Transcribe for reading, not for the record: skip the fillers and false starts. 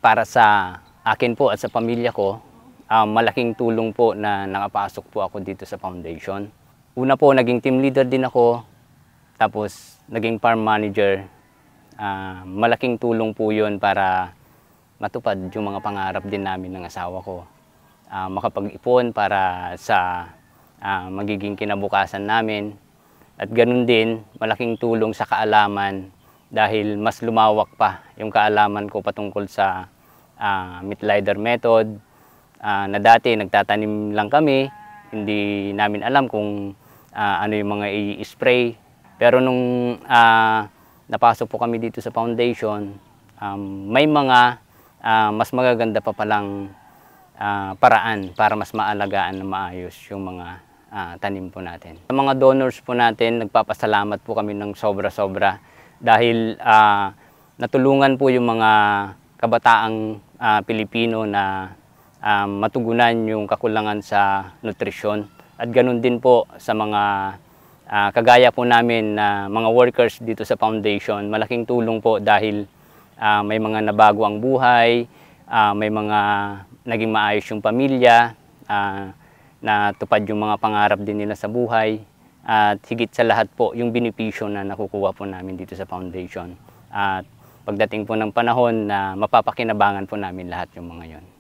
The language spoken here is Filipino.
para sa akin po at sa pamilya ko, malaking tulong po na nakapasok po ako dito sa foundation. Una po, naging team leader din ako, tapos naging farm manager. Malaking tulong po yun para matupad yung mga pangarap din namin ng asawa ko. Makapag-ipon para sa magiging kinabukasan namin. At ganun din, malaking tulong sa kaalaman dahil mas lumawak pa yung kaalaman ko patungkol sa meat lider method, na dati nagtatanim lang kami, hindi namin alam kung ano yung mga i-spray. Pero nung napasok po kami dito sa foundation, may mga mas magaganda pa palang paraan para mas maalagaan na maayos yung mga tanim po natin. Sa mga donors po natin, nagpapasalamat po kami ng sobra-sobra dahil natulungan po yung mga kabataang Pilipino na matugunan yung kakulangan sa nutrisyon. At ganun din po sa mga kagaya po namin na mga workers dito sa foundation. Malaking tulong po dahil may mga nabago ang buhay, may mga naging maayos yung pamilya, natupad yung mga pangarap din nila sa buhay. At higit sa lahat po yung benepisyo na nakukuha po namin dito sa foundation. At pagdating po ng panahon na mapapakinabangan po namin lahat yung mga yon.